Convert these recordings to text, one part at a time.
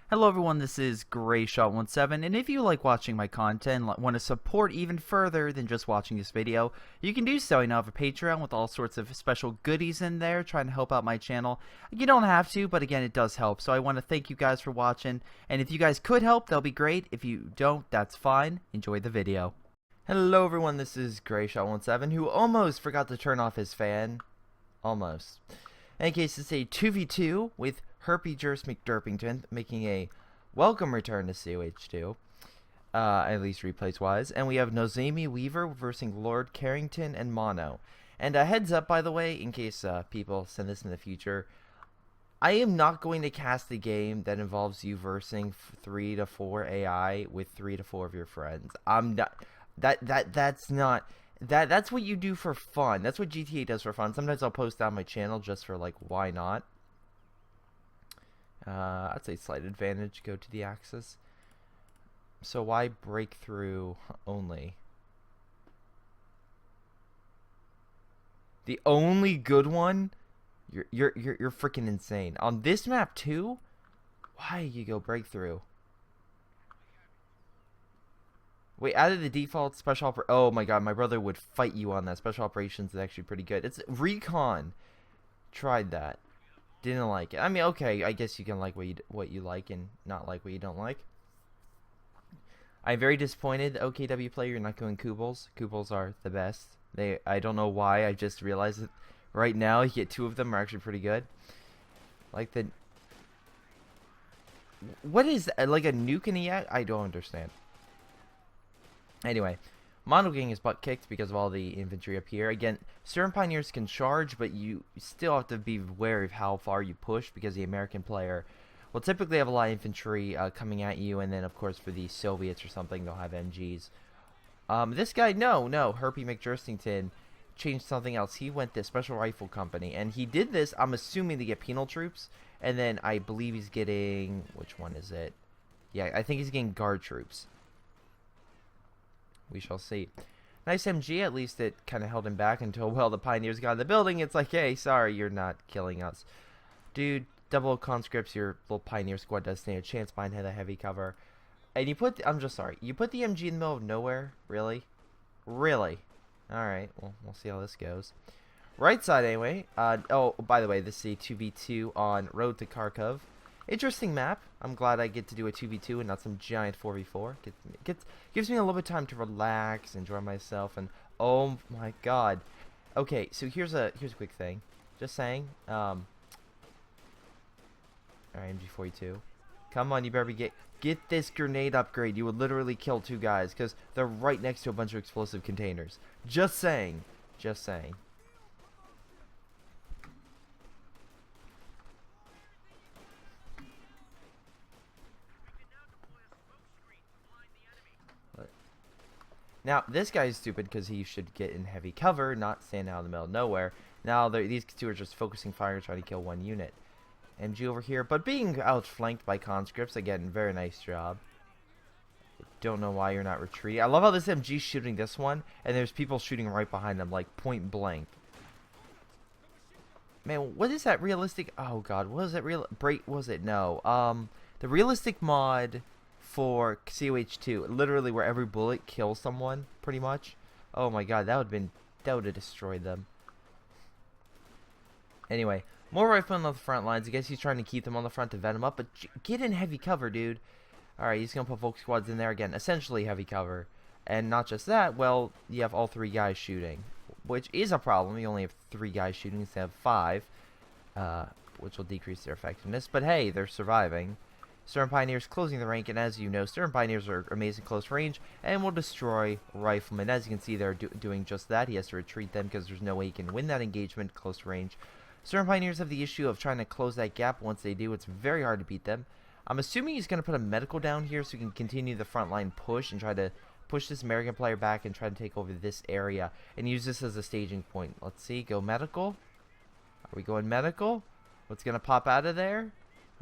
Hello everyone, this is greyshot17, and if you like watching my content and want to support even further than just watching this video, you can do so. I now have a Patreon with all sorts of special goodies in there trying to help out my channel. You don't have to, but again, it does help. So I want to thank you guys for watching, and if you guys could help, that'll be great. If you don't, that's fine. Enjoy the video. Hello everyone, this is greyshot17, who almost forgot to turn off his fan. Almost. In case it's a 2v2 with Herpy Jurst McDurpington making a welcome return to COH2, at least replays wise. And we have Nozami Weaver versus Lord Carrington and Mono. And a heads up, by the way, in case people send this in the future, I am not going to cast a game that involves you versing 3 to 4 AI with 3 to 4 of your friends. I'm not. That's not. That's what you do for fun. That's what GTA does for fun. Sometimes I'll post on my channel just for, like, why not? I'd say slight advantage, go to the axis. So why breakthrough only? The only good one? You're freaking insane. On this map too? Why you go breakthrough? Wait, out of the default special oh my god, my brother would fight you on that. Special operations is actually pretty good. It's recon. Tried that. Didn't like it. I mean, okay, I guess you can like what you like and not like what you don't like. I'm very disappointed, OKW player, you're not going Kubels. Kubels are the best. I don't know why, I just realized it right now. You get 2 of them are actually pretty good. Like the... What is that? Like a nuke in the... I don't understand. Anyway, Mono getting his butt kicked because of all the infantry up here. Again, certain Pioneers can charge, but you still have to be wary of how far you push because the American player will typically have a lot of infantry coming at you, and then, of course, for the Soviets or something, they'll have MGs. This guy, no, Herpy McDurstington changed something else. He went to Special Rifle Company, and he did this, I'm assuming, to get penal troops, and then I believe he's getting... Which one is it? Yeah, I think he's getting guard troops. We shall see. Nice MG, at least it kind of held him back until, well, the Pioneers got in the building. It's like, hey, sorry, you're not killing us. Dude, double conscripts, your little Pioneer squad does stand a chance behind the heavy cover. And you put, I'm just sorry, you put the MG in the middle of nowhere? Really? Really? Alright, well, we'll see how this goes. Right side, anyway. Oh, by the way, this is a 2v2 on Road to Kharkov. Interesting map. I'm glad I get to do a 2v2 and not some giant 4v4. Gives me a little bit of time to relax, enjoy myself, and oh my god. Okay, so here's a quick thing. Just saying. Alright, MG42. Come on, you better get this grenade upgrade. You would literally kill 2 guys because they're right next to a bunch of explosive containers. Just saying. Just saying. Now, this guy is stupid because he should get in heavy cover, not stand out in the middle of nowhere. Now, these 2 are just focusing fire, trying to kill 1 unit. MG over here, but being outflanked by conscripts, again, very nice job. Don't know why you're not retreating. I love how this MG's shooting this one, and there's people shooting right behind them, like point blank. Man, what is that realistic? Oh god, what is that real? Was it? No. The realistic mod for COH2, literally where every bullet kills someone, pretty much. Oh my god, that would have destroyed them. Anyway, more riflemen on the front lines. I guess he's trying to keep them on the front to vet them up, but get in heavy cover, dude. Alright, he's gonna put Volk squads in there again, essentially heavy cover. And not just that, well, you have all 3 guys shooting, which is a problem. You only have 3 guys shooting instead of 5, which will decrease their effectiveness. But hey, they're surviving. Stern Pioneers closing the rank, and as you know, Stern Pioneers are amazing close range and will destroy Riflemen. As you can see, they're doing just that. He has to retreat them because there's no way he can win that engagement close range. Stern Pioneers have the issue of trying to close that gap. Once they do, it's very hard to beat them. I'm assuming he's going to put a medical down here so he can continue the frontline push and try to push this American player back and try to take over this area and use this as a staging point. Let's see, go medical. Are we going medical? What's going to pop out of there?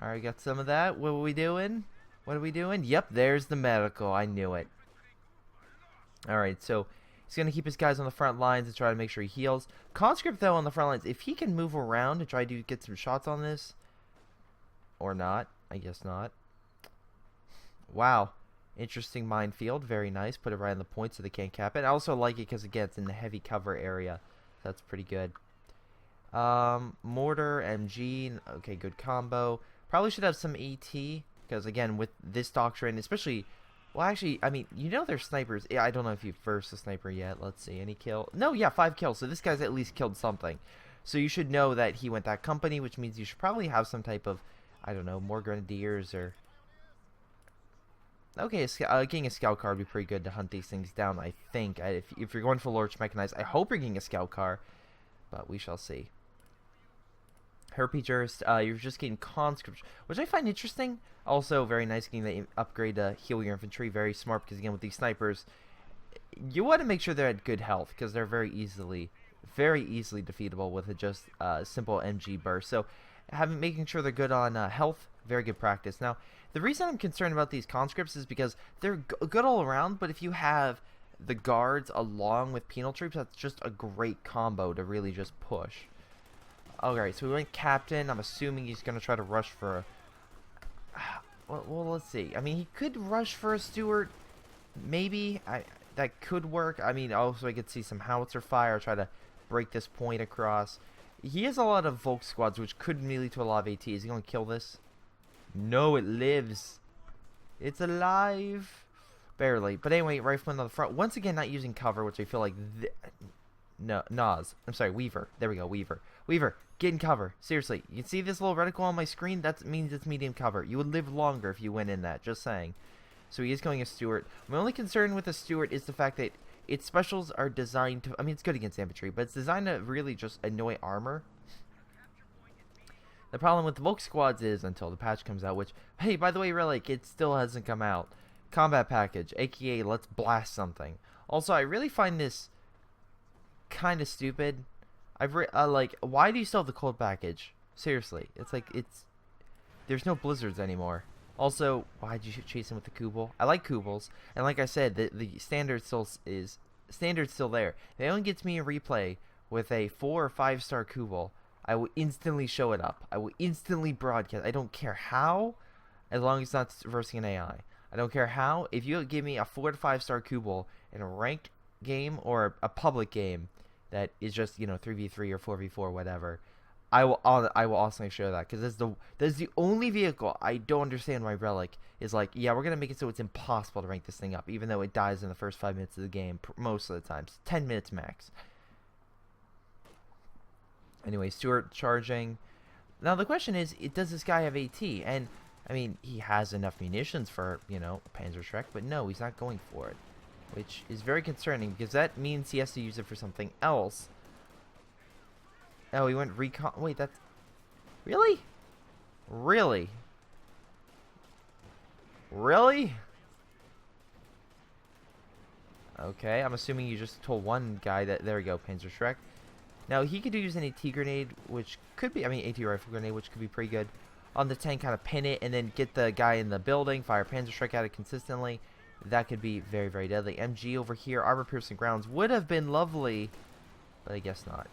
Alright, got some of that. What are we doing? What are we doing? Yep, there's the medical. I knew it. Alright, so he's going to keep his guys on the front lines and try to make sure he heals. Conscript, though, on the front lines, if he can move around and try to get some shots on this, or not, I guess not. Wow. Interesting minefield. Very nice. Put it right on the point so they can't cap it. I also like it because, again, it's in the heavy cover area. That's pretty good. Mortar, MG. Okay, good combo. Probably should have some AT. Because, again, with this doctrine, especially... Well, actually, I mean, you know there's snipers. Yeah, I don't know if you've versed a sniper yet. Let's see. Any kill? No, yeah, 5 kills. So this guy's at least killed something. So you should know that he went that company, which means you should probably have some type of, I don't know, more grenadiers or... Okay, getting a scout car would be pretty good to hunt these things down, I think. If you're going for large mechanized, I hope you're getting a scout car, but we shall see. Herpegers, you're just getting conscripts, which I find interesting. Also, very nice getting the upgrade to heal your infantry. Very smart, because again, with these snipers, you want to make sure they're at good health, because they're very easily defeatable with a just simple MG burst. So, making sure they're good on health, very good practice. Now, the reason I'm concerned about these conscripts is because they're good all around, but if you have the guards along with penal troops, that's just a great combo to really just push. Alright, so we went captain. I'm assuming he's going to try to rush for a... Well, let's see. I mean, he could rush for a Stewart. Maybe. That could work. I mean, also I could see some howitzer fire. Try to break this point across. He has a lot of Volk squads, which could lead to a lot of AT. Is he going to kill this? No, it lives. It's alive. Barely. But anyway, rifleman on the front. Once again, not using cover, which I feel like... No, Nas. I'm sorry, Weaver. There we go, Weaver. Weaver, get in cover. Seriously, you can see this little reticle on my screen? That means it's medium cover. You would live longer if you went in that, just saying. So he is going a Stewart. My only concern with the Stewart is the fact that its specials are designed to... I mean, it's good against infantry, but it's designed to really just annoy armor. The problem with the Volk squads is, until the patch comes out, which... Hey, by the way, Relic, it still hasn't come out. Combat package, aka let's blast something. Also, I really find this... kind of stupid. Like, why do you still have the cold package? Seriously, it's like, there's no blizzards anymore. Also, why'd you chase him with the Kubel? I like Kubels, and like I said, the standard still there. It only gets me a replay with a 4 or 5 star Kubel. I will instantly show it up. I will instantly broadcast. I don't care how, as long as it's not versing an AI. I don't care how. If you give me a 4 to 5 star Kubel in a ranked game or a public game that is just, you know, 3v3 or 4v4, whatever, I will also show that, because that's the only vehicle I don't understand why Relic is like, yeah, we're gonna make it so it's impossible to rank this thing up, even though it dies in the first 5 minutes of the game most of the times, 10 minutes max. Anyway, Stewart charging. Now the question is, does this guy have AT? And I mean, he has enough munitions for, you know, Panzerschreck, but no, he's not going for it. Which is very concerning, because that means he has to use it for something else. Oh, he went recon... Wait, that's... Really? Really? Really? Okay, I'm assuming you just told one guy that... There we go, Panzerschreck. Now, he could use an AT grenade, which could be... I mean, AT rifle grenade, which could be pretty good. On the tank, kind of pin it, and then get the guy in the building, fire Panzerschreck at it consistently. That could be very, very deadly. MG over here, armor-piercing grounds would have been lovely, but I guess not.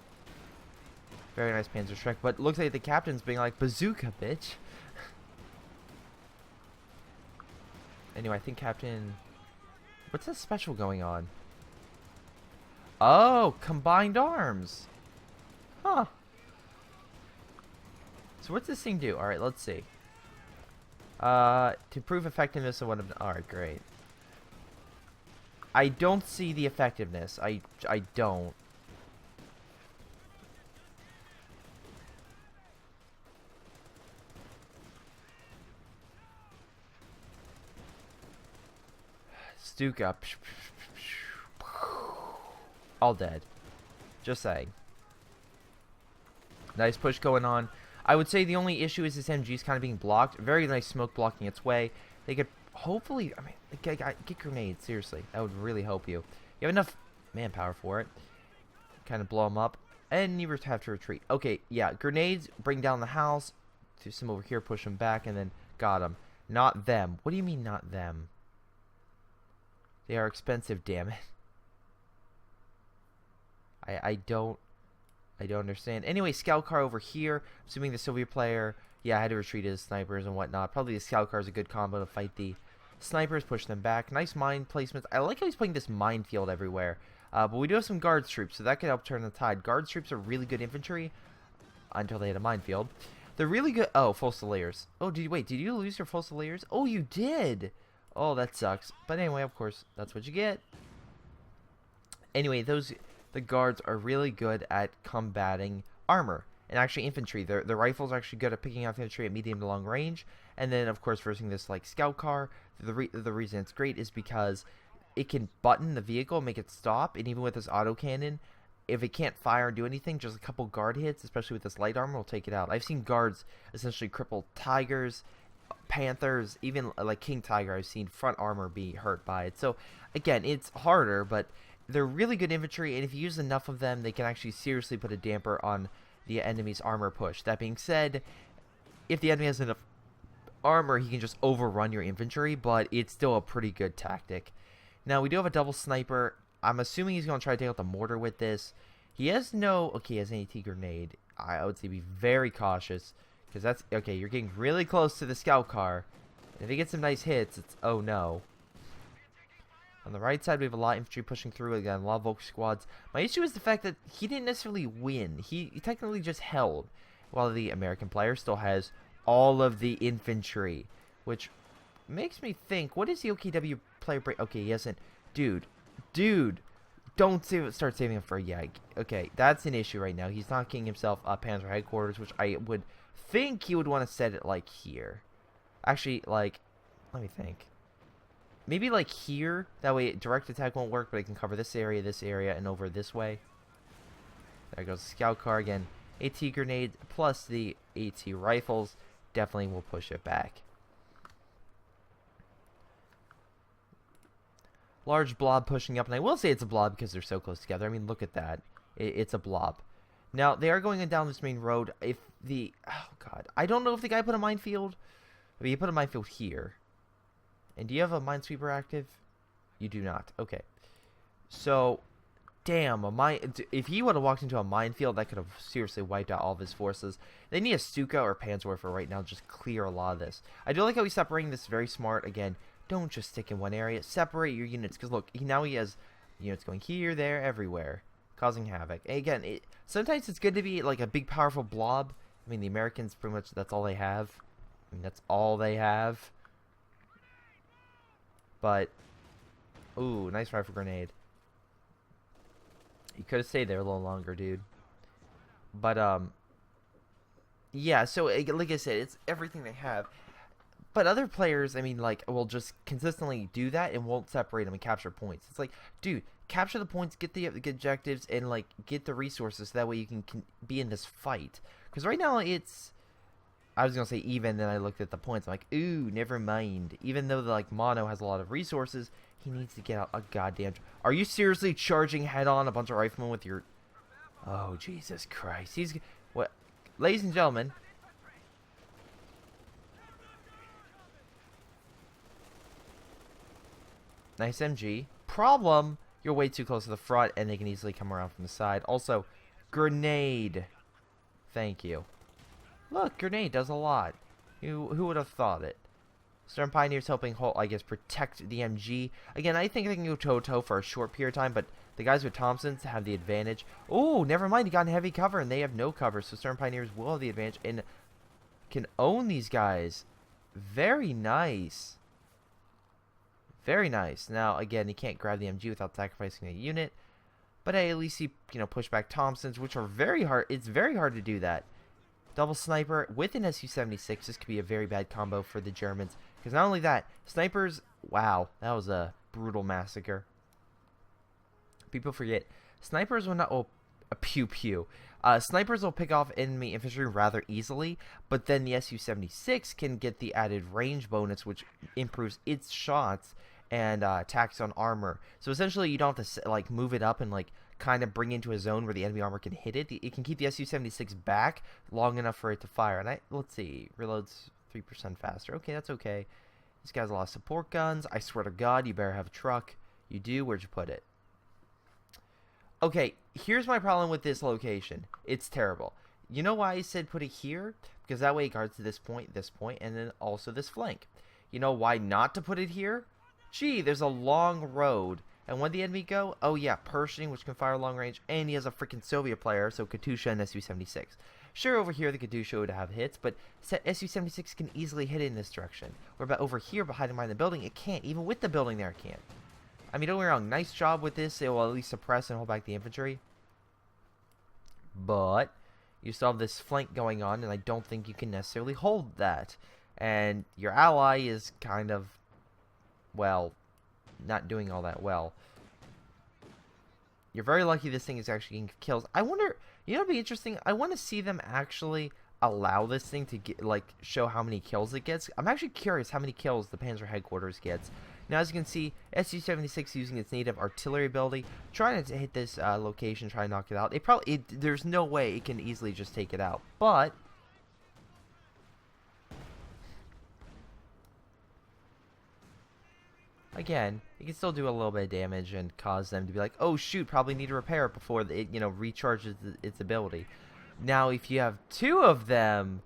Very nice Panzerschreck, but looks like the captain's being like, bazooka, bitch. Anyway, I think Captain... What's that special going on? Oh, combined arms. Huh. So what's this thing do? Alright, let's see. To prove effectiveness of one of the... Alright, great. I don't see the effectiveness. I don't. Stuka. All dead. Just saying. Nice push going on. I would say the only issue is this MG is kind of being blocked. Very nice smoke blocking its way. They could hopefully, I mean, get grenades, seriously. That would really help you. You have enough manpower for it. Kind of blow them up. And you have to retreat. Okay, yeah, grenades, bring down the house. Do some over here, push them back, and then got them. Not them. What do you mean, not them? They are expensive, damn it. I don't understand. Anyway, scout car over here. Assuming the Soviet player, yeah, I had to retreat his snipers and whatnot. Probably the scout car is a good combo to fight the Snipers push them back. Nice mine placements. I like how he's putting this minefield everywhere. But we do have some guards troops, so that could help turn the tide. Guards troops are really good infantry until they hit a minefield. They're really good. Oh, Fusiliers. Oh, did you lose your Fusiliers? Oh, you did. Oh, that sucks. But anyway, of course, that's what you get. Anyway, the guards are really good at combating armor and actually infantry. Their rifles are actually good at picking off infantry at medium to long range. And then, of course, versus this like scout car, the reason it's great is because it can button the vehicle, make it stop, and even with this autocannon, if it can't fire or do anything, just a couple guard hits, especially with this light armor, will take it out. I've seen guards essentially cripple tigers, panthers, even like King Tiger. I've seen front armor be hurt by it. So again, it's harder, but they're really good infantry, and if you use enough of them, they can actually seriously put a damper on the enemy's armor push. That being said, if the enemy has enough armor, he can just overrun your infantry, but it's still a pretty good tactic. Now, we do have a double sniper. I'm assuming he's going to try to take out the mortar with this. He has no... Okay, he has an AT grenade. I would say be very cautious, because that's... Okay, you're getting really close to the scout car. And if he gets some nice hits, it's... Oh, no. On the right side, we have a lot of infantry pushing through. Again, a lot of Volk squads. My issue is the fact that he didn't necessarily win. He technically just held, while the American player still has all of the infantry, which makes me think, what is the OKW player break? Okay, he hasn't. Dude, don't start saving him for a Yag. Okay, that's an issue right now. He's knocking himself up Panzer headquarters, which I would think he would want to set it like here. Actually, like, let me think. Maybe like here. That way direct attack won't work, but it can cover this area, and over this way. There goes the scout car again. AT grenades plus the AT rifles definitely will push it back. Large blob pushing up, and I will say it's a blob because they're so close together. I mean, look at that. It's a blob. Now, they are going down this main road. If the... Oh, God. I don't know if the guy put a minefield. I mean, he put a minefield here. And do you have a minesweeper active? You do not. Okay. So, damn, if he would have walked into a minefield, that could have seriously wiped out all of his forces. They need a Stuka or Panzerwerfer right now to just clear a lot of this. I do like how he's separating this very smart. Again, don't just stick in one area. Separate your units. Because, look, now he has units going here, there, everywhere. Causing havoc. And again, sometimes it's good to be like a big, powerful blob. I mean, the Americans, pretty much, that's all they have. I mean, that's all they have. But, ooh, nice rifle grenade. You could have stayed there a little longer, dude. But, yeah, so, like I said, it's everything they have. But other players, I mean, like, will just consistently do that and won't separate them and capture points. It's like, dude, capture the points, get the objectives, and, like, get the resources so that way you can be in this fight. Because right now, it's... I was going to say even, then I looked at the points. I'm like, ooh, never mind. Even though, like, Mono has a lot of resources, he needs to get out a goddamn... Are you seriously charging head-on a bunch of riflemen with your... Oh, Jesus Christ. He's... What? Ladies and gentlemen... Nice MG. Problem, you're way too close to the front, and they can easily come around from the side. Also, grenade. Thank you. Look, grenade does a lot. Who would have thought it? Stern Pioneers helping, I guess, protect the MG. Again, I think they can go toe-to-toe for a short period of time, but the guys with Thompsons have the advantage. Oh, never mind. He got in heavy cover, and they have no cover, so Stern Pioneers will have the advantage and can own these guys. Very nice. Very nice. Now, again, he can't grab the MG without sacrificing a unit. But hey, at least he, push back Thompsons, which are very hard. It's very hard to do that. Double sniper with an Su-76. This could be a very bad combo for the Germans. Because not only that, snipers... Wow, that was a brutal massacre. People forget. Snipers will not... Oh, pew-pew. Snipers will pick off enemy infantry rather easily, but then the Su-76 can get the added range bonus, which improves its shots and attacks on armor. So essentially, you don't have to like move it up and like kind of bring into a zone where the enemy armor can hit it. It can keep the Su-76 back long enough for it to fire. And let's see, reloads 3% faster. Okay, that's okay. This guy's a lot of support guns. I swear to God, you better have a truck. You do. Where'd you put it? Okay, here's my problem with this location. It's terrible. You know why I said put it here? Because that way it guards to this point, and then also this flank. You know why not to put it here? Gee, there's a long road. And when the enemy go? Oh yeah, Pershing, which can fire long range, and he has a freaking Soviet player, so Katusha and Su-76. Sure, over here the Katusha would have hits, but Su-76 can easily hit it in this direction. Or about over here, behind the building, it can't. Even with the building there, it can't. I mean, don't get me wrong, nice job with this. It will at least suppress and hold back the infantry. But you still have this flank going on, and I don't think you can necessarily hold that. And your ally is kind of, well, not doing all that well. You're very lucky this thing is actually getting kills. I wonder, you know, it'd be interesting. I want to see them actually allow this thing to get, like, show how many kills it gets. I'm actually curious how many kills the Panzer Headquarters gets. Now, as you can see, Su-76 using its native artillery ability, trying to hit this location, try to knock it out. There's no way it can easily just take it out. But again, it can still do a little bit of damage and cause them to be like, oh shoot, probably need to repair it before it, you know, recharges its ability. Now, if you have two of them,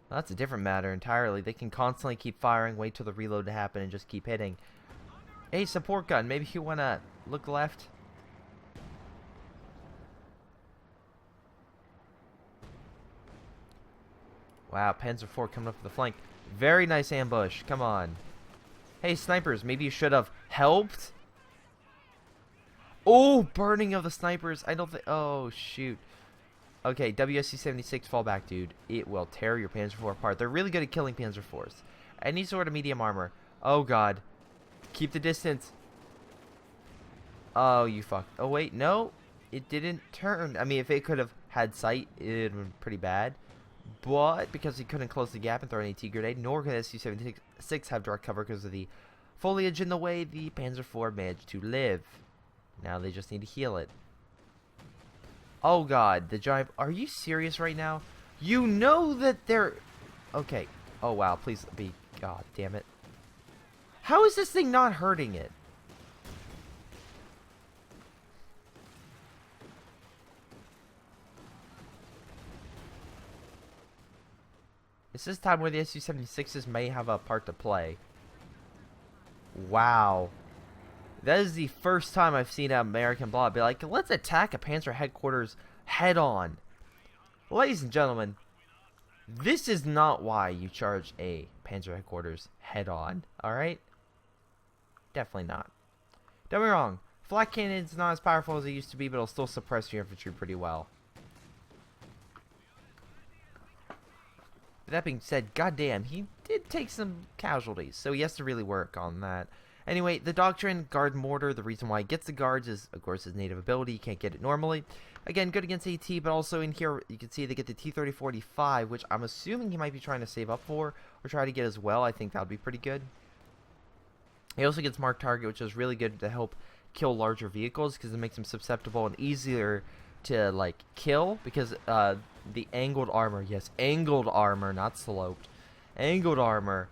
well, that's a different matter entirely. They can constantly keep firing, wait till the reload to happen, and just keep hitting. Hey, support gun, maybe you want to look left? Wow, Panzer IV coming up to the flank. Very nice ambush, come on. Hey, snipers, maybe you should have helped? Oh, burning of the snipers. I don't think... Oh, shoot. Okay, WSC-76, fall back, dude. It will tear your Panzer IV apart. They're really good at killing Panzer IVs. Any sort of medium armor. Oh, God. Keep the distance. Oh, you fuck. Oh, wait, no. It didn't turn. I mean, if it could have had sight, it would have been pretty bad. But because he couldn't close the gap and throw an AT grenade, nor could Su-76 have direct cover because of the foliage in the way, the Panzer IV managed to live. Now they just need to heal it. Oh god, the giant... Are you serious right now? You know that they're... Okay. Oh wow, please be... God damn it. How is this thing not hurting it? It's this time where the Su-76s may have a part to play. Wow. That is the first time I've seen an American blob be like, let's attack a Panzer headquarters head on. Ladies and gentlemen, this is not why you charge a Panzer headquarters head on, alright? Definitely not. Don't be wrong, flak cannon's not as powerful as it used to be, but it'll still suppress your infantry pretty well. That being said, goddamn, he did take some casualties, so he has to really work on that. Anyway, the Doctrine, Guard Mortar, the reason why he gets the guards is, of course, his native ability. You can't get it normally. Again, good against AT, but also in here, you can see they get the T-3045, which I'm assuming he might be trying to save up for, or try to get as well. I think that would be pretty good. He also gets Mark Target, which is really good to help kill larger vehicles, because it makes them susceptible and easier to, like, kill, because, the angled armor, yes, angled armor, not sloped. Angled armor,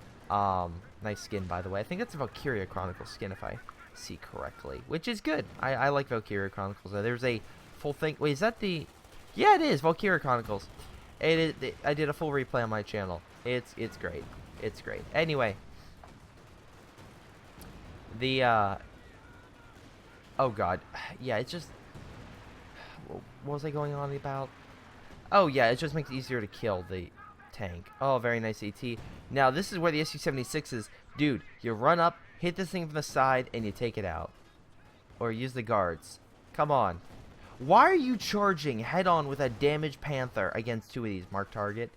nice skin, by the way. I think that's a Valkyria Chronicles skin, if I see correctly, which is good. I like Valkyria Chronicles. There's a full thing. Wait, is that the... Yeah, it is, Valkyria Chronicles. I did a full replay on my channel. It's great. It's great. Anyway. The, oh, God. Yeah, it's just... What was I going on about? Oh, yeah, it just makes it easier to kill the tank. Oh, very nice AT. Now, this is where the Su-76 is. Dude, you run up, hit this thing from the side, and you take it out. Or use the guards. Come on. Why are you charging head-on with a damaged Panther against two of these? Mark target.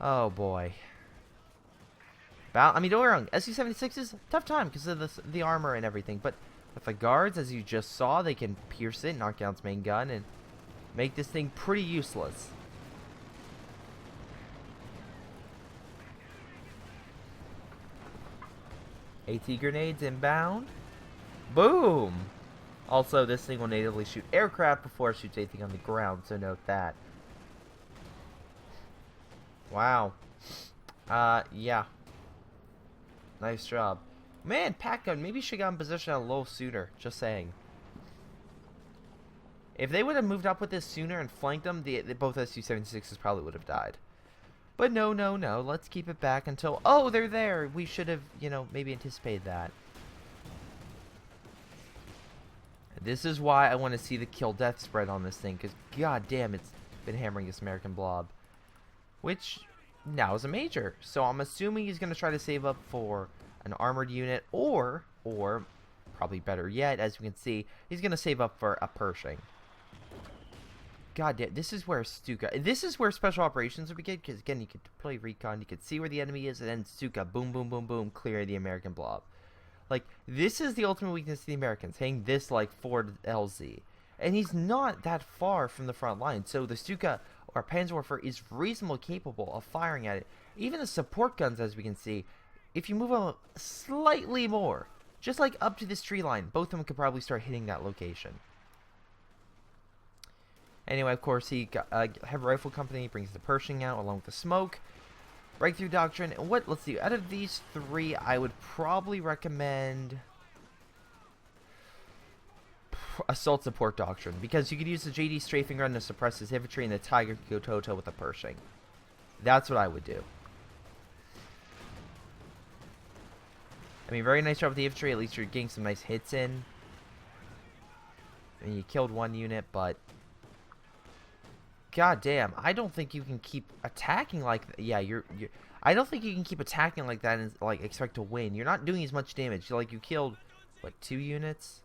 Oh, boy. I mean, don't get me wrong. Su-76 tough time because of the armor and everything. But with the guards, as you just saw, they can pierce it, knock down its main gun, and make this thing pretty useless. AT grenades inbound. Boom! Also, this thing will natively shoot aircraft before it shoots anything on the ground, so note that. Wow. Yeah. Nice job. Man, Pack Gun, maybe you should get in position a little sooner. Just saying. If they would have moved up with this sooner and flanked them, both Su-76s probably would have died. But no, no, no. Let's keep it back until... Oh, they're there. We should have, you know, maybe anticipated that. This is why I want to see the kill-death spread on this thing. Because, god damn, it's been hammering this American blob. Which now is a major. So I'm assuming he's going to try to save up for an armored unit. Or, probably better yet, as you can see, he's going to save up for a Pershing. God damn, this is where Stuka... This is where special operations would begin, because again, you could play recon, you could see where the enemy is, and then Stuka, boom, boom, boom, boom, clear the American blob. Like, this is the ultimate weakness of the Americans, hitting this like Ford LZ. And he's not that far from the front line, so the Stuka, or Panzerwerfer, is reasonably capable of firing at it. Even the support guns, as we can see, if you move them slightly more, just like up to this tree line, both of them could probably start hitting that location. Anyway, of course, he got Heavy Rifle Company brings the Pershing out along with the smoke. Breakthrough Doctrine. And what? Let's see. Out of these three, I would probably recommend Assault Support Doctrine, because you could use the JD Strafing Gun to suppress his infantry, and the Tiger could go toe-to-toe with the Pershing. That's what I would do. I mean, very nice job with the infantry. At least you're getting some nice hits in. I mean, you killed one unit, but... God damn, I don't think you can keep attacking like that. Yeah, I don't think you can keep attacking like that and like expect to win. You're not doing as much damage. Like, you killed what, 2 units?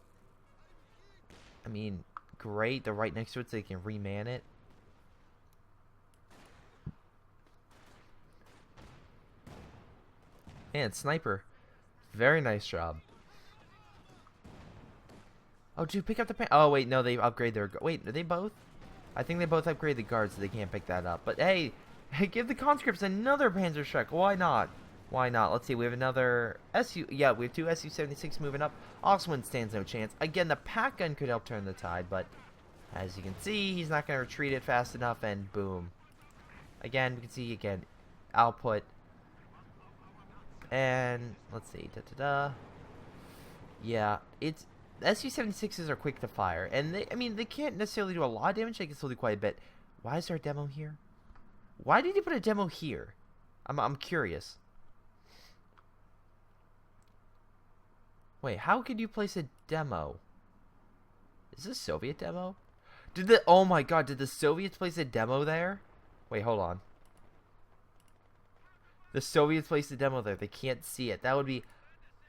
I mean, great. They're right next to it so they can reman it. And sniper. Very nice job. Oh, dude, pick up the pan. Oh, wait, no, they upgrade their... Wait, are they both? I think they both upgrade the guards, so they can't pick that up. But hey, give the conscripts another Panzerschreck. Why not? Why not? Let's see. We have another SU. Yeah, we have 2 SU-76 moving up. Oswin stands no chance. Again, the pack gun could help turn the tide, but as you can see, he's not going to retreat it fast enough, and boom. Again, we can see again output. And let's see. Yeah, it's. SU-76s are quick to fire, and they can't necessarily do a lot of damage. They can still do quite a bit. Why is there a demo here? Why did he put a demo here? I'm curious. Wait, how could you place a demo? Is this a Soviet demo? Oh my god, did the Soviets place a demo there? Wait, hold on. The Soviets placed a demo there. They can't see it. That would be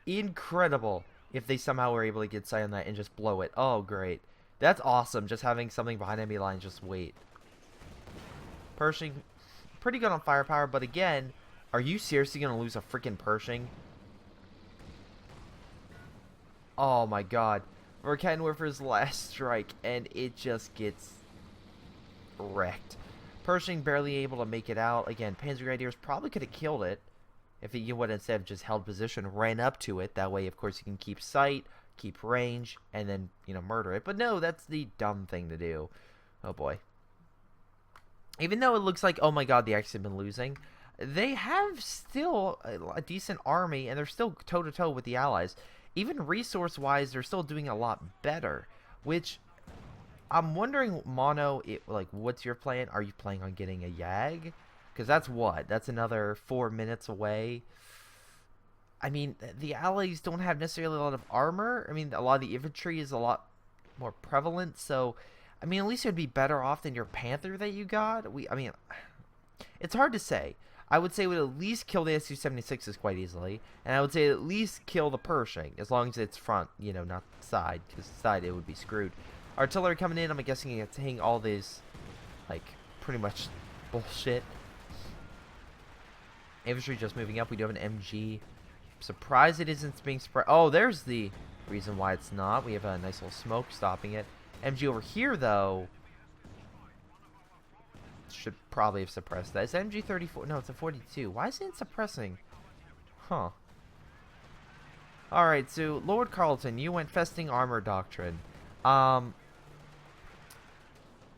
incredible if they somehow were able to get sight on that and just blow it. Oh, great. That's awesome, just having something behind enemy lines just wait. Pershing, pretty good on firepower, but again, are you seriously going to lose a freaking Pershing? Oh my god. Verkenwerfer's last strike, and it just gets wrecked. Pershing barely able to make it out. Again, Panzer Grenadiers probably could have killed it if you would instead have just held position, ran up to it. That way, of course, you can keep sight, keep range, and then, you know, murder it. But no, that's the dumb thing to do. Oh boy. Even though it looks like, oh my god, the Axis have been losing, they have still a decent army, and they're still toe-to-toe with the Allies. Even resource-wise, they're still doing a lot better, which I'm wondering, Mono, like, what's your plan? Are you planning on getting a YAG? Because that's what? That's another 4 minutes away. I mean, the Allies don't have necessarily a lot of armor. I mean, a lot of the infantry is a lot more prevalent, so... I mean, at least it would be better off than your Panther that you got. I mean, it's hard to say. I would say it would at least kill the SU-76s quite easily, and I would say at least kill the Pershing, as long as it's front, you know, not side, because side it would be screwed. Artillery coming in, I'm guessing it's hitting all these, like, pretty much bullshit. Infantry just moving up. We do have an MG. I'm surprised it isn't being spread. Oh, there's the reason why it's not. We have a nice little smoke stopping it. MG over here, though, should probably have suppressed that. It's MG 34. No, it's a 42. Why is it suppressing? Huh. Alright, so Lord Carleton, you went Festing Armor Doctrine. I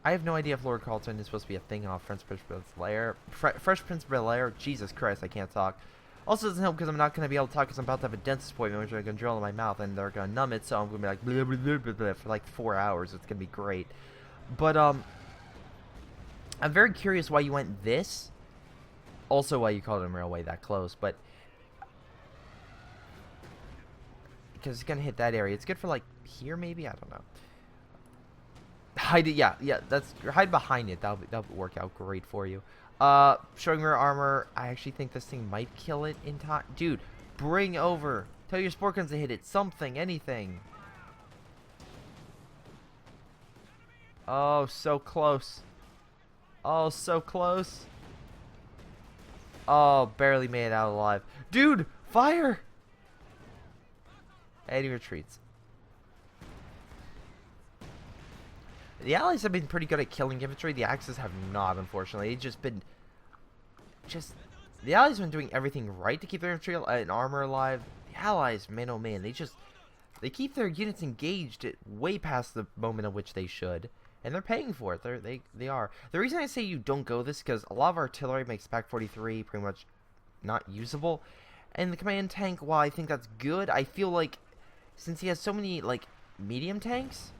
have no idea if Lord Carleton is supposed to be a thing off Fresh Prince of Bel-Air. Fresh Prince of Bel-Air. Jesus Christ, I can't talk. Also doesn't help because I'm not going to be able to talk because I'm about to have a dentist appointment, which are going to drill in my mouth, and they're going to numb it, so I'm going to be like, blah, blah, blah, blah, blah, for like 4 hours. It's going to be great. But, I'm very curious why you went this. Also why you called him railway that close, but because it's gonna hit that area. It's good for like here maybe, I don't know. Hide it, yeah, that's hide behind it. That'll work out great for you. Showing rear armor. I actually think this thing might kill it in time. Dude, bring over. Tell your sport guns to hit it. Something, anything. Oh, so close. Oh, so close. Oh, barely made it out alive. Dude, fire! And he retreats. The Allies have been pretty good at killing infantry. The Axis have not, unfortunately. It's just been... The Allies have been doing everything right to keep their infantry and armor alive. The Allies, man oh man, they keep their units engaged at way past the moment at which they should. And they're paying for it. They are. The reason I say you don't go this is because a lot of artillery makes Pack 43 pretty much not usable. And the command tank, while I think that's good, I feel like since he has so many, like, medium tanks,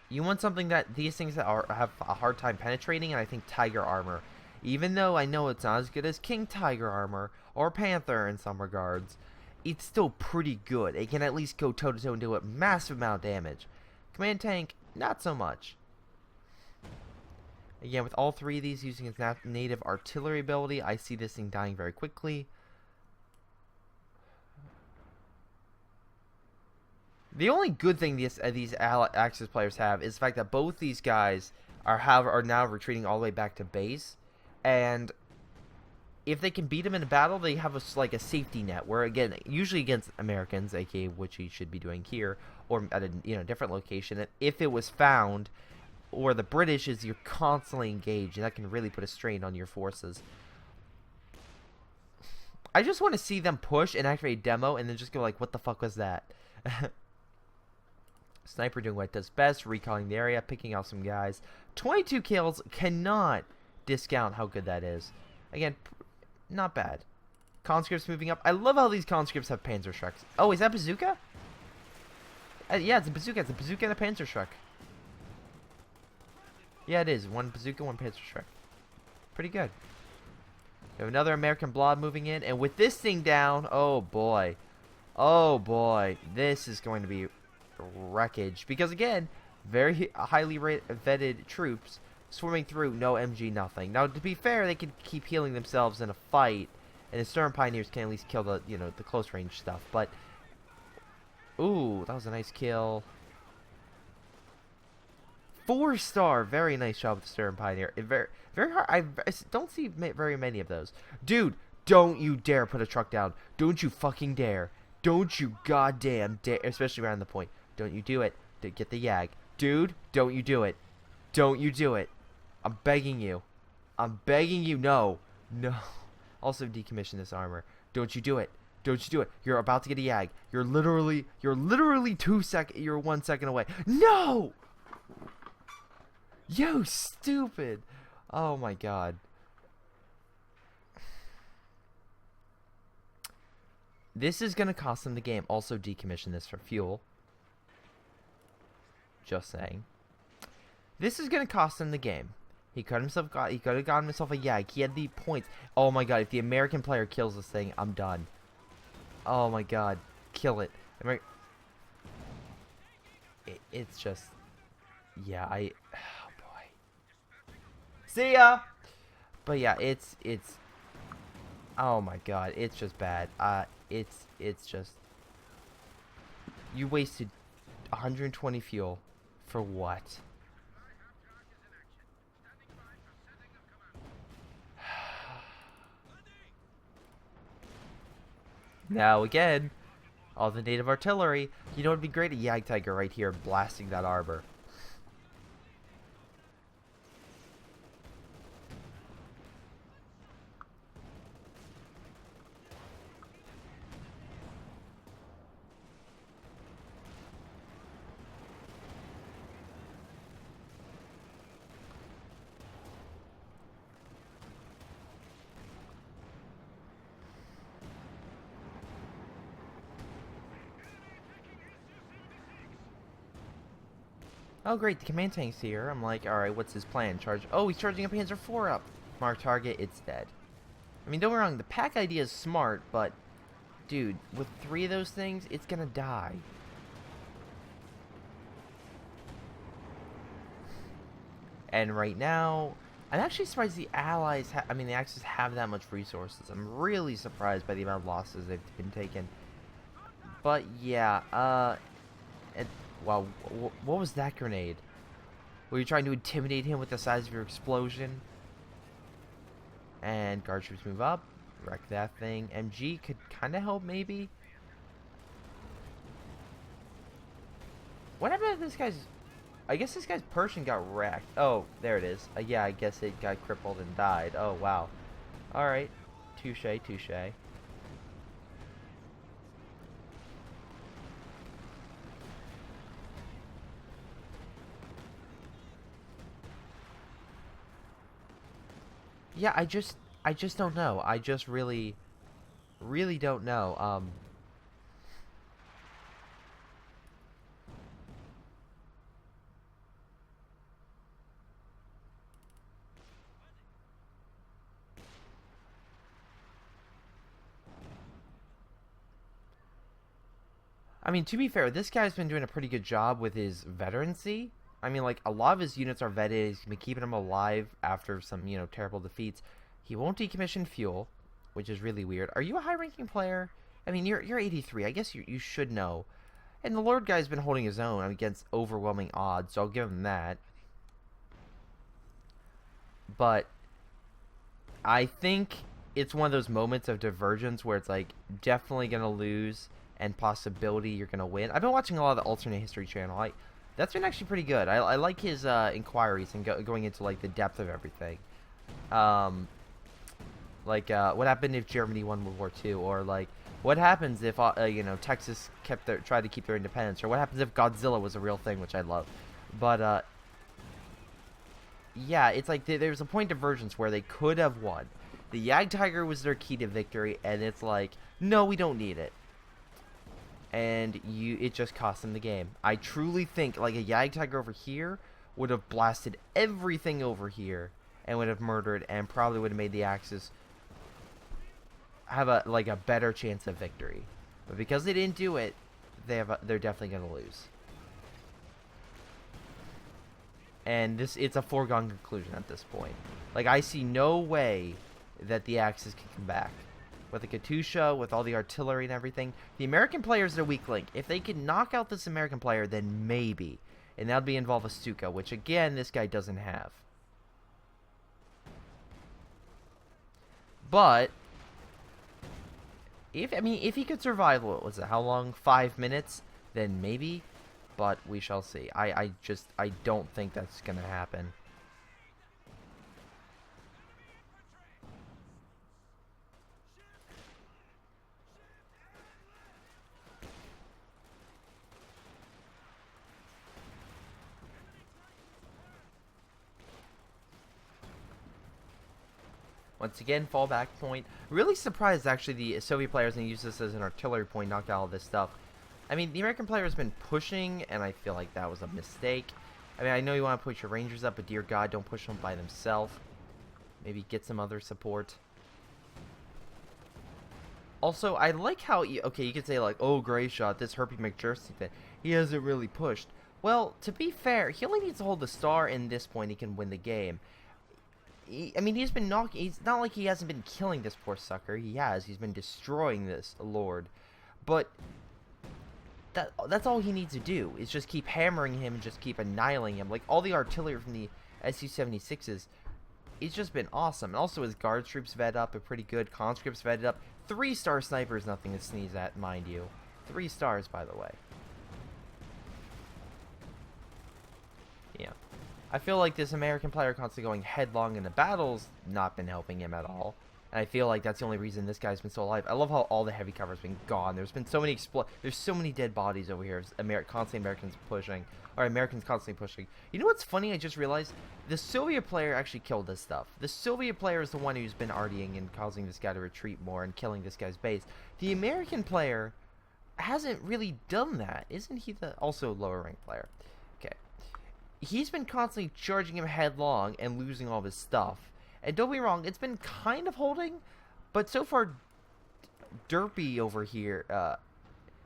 you want something that these things that have a hard time penetrating, and I think Tiger armor. Even though I know it's not as good as King Tiger armor or Panther in some regards, it's still pretty good. It can at least go toe-to-toe and do a massive amount of damage. Command tank, not so much. Again, with all three of these using its native artillery ability, I see this thing dying very quickly. The only good thing these Axis players have is the fact that both these guys are now retreating all the way back to base, and if they can beat them in a battle, they have like a safety net where, again, usually against Americans, aka which he should be doing here, or at a different location, and if it was found, or the British, is you're constantly engaged, and that can really put a strain on your forces. I just want to see them push and activate a demo, and then just go like, what the fuck was that? Sniper doing what it does best, recalling the area, picking off some guys. 22 kills, cannot discount how good that is. Again, not bad. Conscripts moving up. I love how these conscripts have Panzerschrecks. Oh, is that bazooka? Yeah, it's a bazooka. It's a bazooka and a Panzerschreck. Yeah, it is. One bazooka, one Panzerschreck. Pretty good. We have another American blob moving in, and with this thing down, oh boy. Oh boy. This is going to be wreckage. Because again, very highly vetted troops swimming through, no MG, nothing. Now, to be fair, they can keep healing themselves in a fight, and the Stern Pioneers can at least kill the, the close range stuff. But, ooh, that was a nice kill. 4-star, very nice job with the Stern Pioneer. Very hard. I don't see very many of those. Dude, don't you dare put a truck down. Don't you fucking dare. Don't you goddamn dare, especially around the point. Don't you do it. Get the Yag. Dude, don't you do it. Don't you do it. I'm begging you. I'm begging you. No. No. Also decommission this armor. Don't you do it. Don't you do it. You're about to get a Yag. You're literally 1 second away. No! You stupid. Oh my god. This is going to cost them the game. Also decommission this for fuel. Just saying. This is going to cost him the game. He could have gotten himself a Yag. He had the points. Oh my god, if the American player kills this thing, I'm done. Oh my god. Kill it. It's just... Yeah, oh boy. See ya! But yeah, it's... Oh my god, it's just bad. It's just... You wasted 120 fuel for what? Now again, all the native artillery. You know, it'd be great, a Yag Tiger right here blasting that arbor. Oh great, the command tank's here. I'm like, alright, what's his plan? Oh, he's charging a Panzer IV up. Mark target, it's dead. I mean, don't get me wrong, the pack idea is smart, but, dude, with 3 of those things, it's gonna die. And right now, I'm actually surprised the Allies, the Axis have that much resources. I'm really surprised by the amount of losses they've been taking. But, yeah, wow, what was that grenade? Were you trying to intimidate him with the size of your explosion? And guard troops move up. Wreck that thing. MG could kind of help, maybe. What happened to this guy's... I guess this guy's Persian got wrecked. Oh, there it is. Yeah, I guess it got crippled and died. Oh, wow. Alright. Touche, touche. Yeah, I just don't know. I just really don't know. I mean, to be fair, this guy's been doing a pretty good job with his veterancy. I mean, like, a lot of his units are vetted. He's been keeping them alive after some, terrible defeats. He won't decommission fuel, which is really weird. Are you a high-ranking player? I mean, you're 83. I guess you should know. And the Lord guy's been holding his own against overwhelming odds, so I'll give him that. But I think it's one of those moments of divergence where it's, like, definitely going to lose and possibility you're going to win. I've been watching a lot of the alternate history channel. That's been actually pretty good. I like his inquiries and going into, like, the depth of everything. What happened if Germany won World War II? Or, like, what happens if, Texas tried to keep their independence? Or what happens if Godzilla was a real thing, which I love. But, yeah, it's like there's a point of divergence where they could have won. The Jagdtiger was their key to victory, and it's like, no, we don't need it. And it just cost them the game. I truly think, like, a Jagdtiger over here would have blasted everything over here and would have murdered and probably would have made the Axis have a better chance of victory. But because they didn't do it, they're definitely going to lose. And it's a foregone conclusion at this point. Like, I see no way that the Axis can come back. With the Katusha, with all the artillery and everything. The American player is their weak link. If they can knock out this American player, then maybe. And that would involve a Stuka, which again, this guy doesn't have. But if he could survive, what was it? How long? 5 minutes? Then maybe. But we shall see. I don't think that's gonna happen. Once again, fallback point. Really surprised, actually, the Soviet players and use this as an artillery point, knocked out all this stuff. I mean, the American player has been pushing, and I feel like that was a mistake. I mean, I know you want to push your Rangers up, but dear God, don't push them by themselves. Maybe get some other support. Also, I like how, you could say, like, oh, Greyshot, this Herpy McJersey thing, he hasn't really pushed. Well, to be fair, he only needs to hold the star in this point, he can win the game. He's been knocking. It's not like he hasn't been killing this poor sucker. He has. He's been destroying this Lord. But that's all he needs to do is just keep hammering him and just keep annihilating him. Like, all the artillery from the Su-76s, it's just been awesome. And also his guard troops vet up are pretty good. Conscripts vetted up. 3-star sniper is nothing to sneeze at, mind you. 3 stars, by the way. Yeah. I feel like this American player constantly going headlong in the battle's not been helping him at all. And I feel like that's the only reason this guy's been so alive. I love how all the heavy cover's been gone. There's been so many there's so many dead bodies over here. Constantly Americans pushing. Or Americans constantly pushing. You know what's funny? I just realized the Soviet player actually killed this stuff. The Soviet player is the one who's been artying and causing this guy to retreat more and killing this guy's base. The American player hasn't really done that. Isn't he the also lower ranked player? Okay. He's been constantly charging him headlong and losing all of his stuff. And don't be wrong, it's been kind of holding, but so far, Derpy over here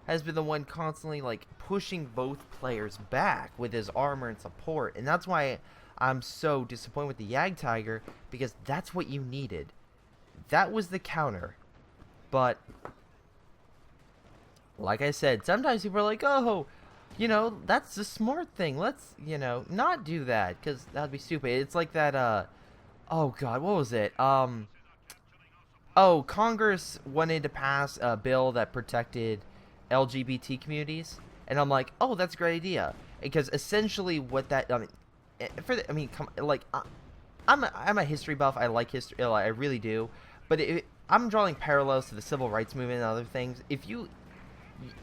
has been the one constantly like pushing both players back with his armor and support, and that's why I'm so disappointed with the Yag Tiger, because that's what you needed. That was the counter. But like I said, sometimes people are like, oh, you know, that's the smart thing. Let's, you know, not do that, because that'd be stupid. It's like that, oh god, what was it? Oh, Congress wanted to pass a bill that protected LGBT communities, and I'm like, oh, that's a great idea, because essentially what that, I'm a history buff. I like history, I really do, but I'm drawing parallels to the civil rights movement and other things. If you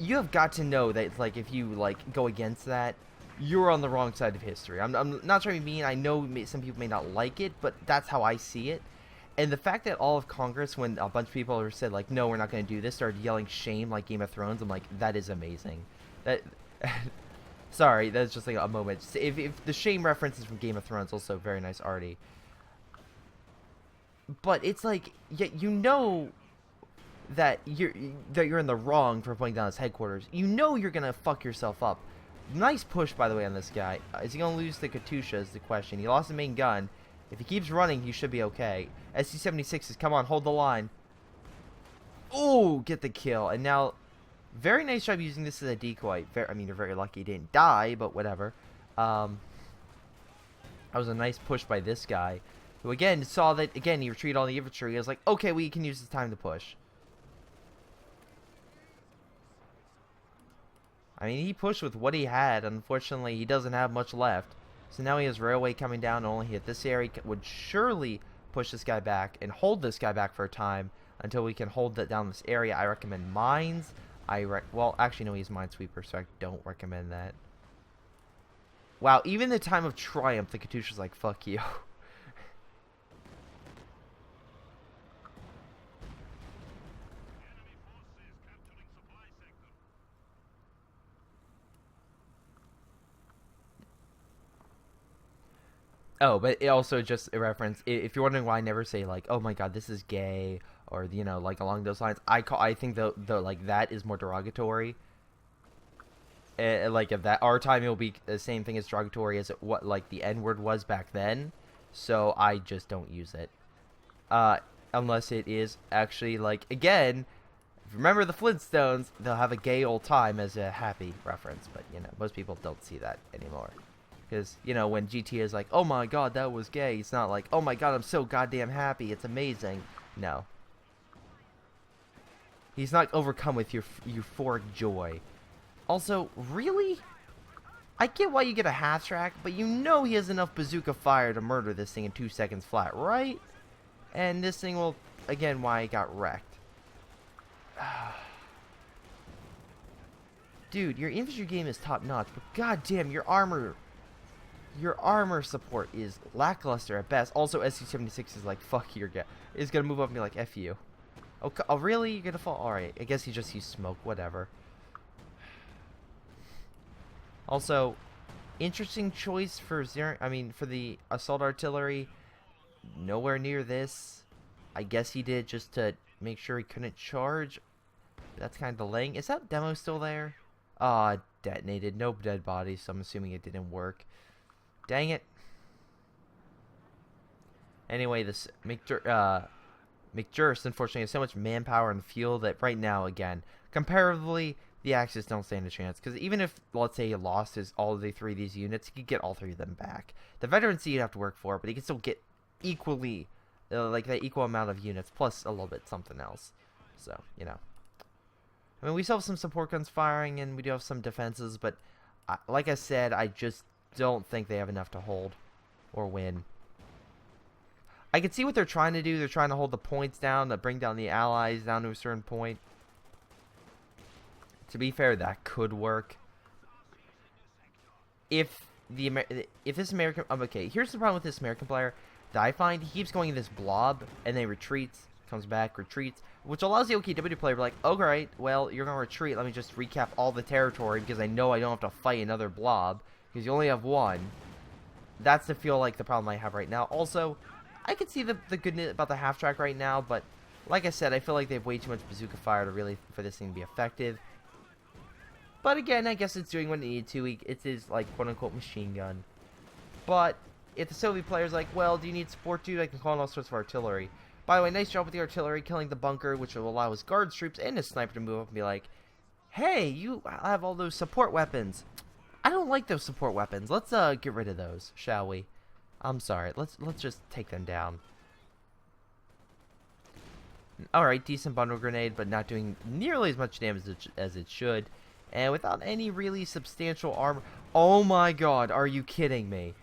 have got to know that it's like if you like go against that, you're on the wrong side of history. I'm not trying to be mean. I know some people may not like it, but that's how I see it. And the fact that all of Congress, when a bunch of people said like, no, we're not going to do this, started yelling shame like Game of Thrones, I'm like, that is amazing. That, sorry, that's just like a moment. If the shame reference is from Game of Thrones, also very nice, Artie. But it's like, yeah, you know that you're in the wrong for putting down his headquarters. You know you're gonna fuck yourself up. Nice push, by the way, on this guy. Is he gonna lose the Katusha is the question. He lost the main gun. If he keeps running, he should be okay. SC-76s, come on, hold the line. Oh, get the kill. And now, very nice job using this as a decoy. I mean, you're very lucky he didn't die, but whatever. That was a nice push by this guy, who again saw that, again, he retreated all the infantry. He was like, okay, we can use this time to push. I mean, he pushed with what he had. Unfortunately, he doesn't have much left. So now he has railway coming down to only hit this area. Would surely push this guy back and hold this guy back for a time until we can hold that down this area. I recommend mines. Well, actually, no, he's minesweeper, so I don't recommend that. Wow, even the time of triumph, the Katusha's like, fuck you. Oh, but it also just a reference. If you're wondering why I never say like, "Oh my God, this is gay," or you know, like along those lines, I think the like that is more derogatory. Like if that our time, it will be the same thing as derogatory as what like the N word was back then. So I just don't use it, unless it is actually like again. If you remember the Flintstones, they'll have a gay old time as a happy reference, but you know most people don't see that anymore. Because, you know, when GTA is like, oh my god, that was gay, it's not like, oh my god, I'm so goddamn happy, it's amazing. No. He's not overcome with your euphoric joy. Also, really? I get why you get a half track, but you know he has enough bazooka fire to murder this thing in 2 seconds flat, right? And this thing will, again, why it got wrecked. Dude, your infantry game is top notch, but goddamn, your armor support is lackluster at best. Also, SC-76 is like, fuck your guy. Is gonna move up and be like, F you. Oh, really? You're gonna fall? Alright, I guess he just used smoke, whatever. Also, interesting choice for for the assault artillery. Nowhere near this. I guess he did just to make sure he couldn't charge. That's kind of delaying. Is that demo still there? Ah, detonated. No dead bodies, so I'm assuming it didn't work. Dang it. Anyway, this McJurst, unfortunately, has so much manpower and fuel that right now, again, comparatively, the Axis don't stand a chance. Because even if, let's say, he lost all of the 3 of these units, he could get all 3 of them back. The veterancy you'd have to work for, but he can still get equally, like that equal amount of units, plus a little bit something else. So, you know. I mean, we still have some support guns firing, and we do have some defenses, but like I said, I just don't think they have enough to hold or win. I can see what they're trying to do. They're trying to hold the points down, to bring down the allies down to a certain point. To be fair, that could work. If this American... okay, here's the problem with this American player that I find. He keeps going in this blob, and then retreats, comes back, retreats, which allows the OKW player to be like, alright, well, you're going to retreat. Let me just recap all the territory, because I know I don't have to fight another blob. Because you only have one. That's the feel like the problem I have right now. Also, I can see the good news about the half track right now, but like I said, I feel like they have way too much bazooka fire to really for this thing to be effective. But again, I guess it's doing what it needed to. It is like quote unquote machine gun. But if the Soviet player's like, well, do you need support, dude? I can call on all sorts of artillery. By the way, nice job with the artillery, killing the bunker, which will allow his guards troops and his sniper to move up and be like, hey, you have all those support weapons. I don't like those support weapons. Let's get rid of those, shall we? I'm sorry. Let's just take them down. Alright, decent bundle grenade, but not doing nearly as much damage as it should. And without any really substantial armor. Oh my god, are you kidding me?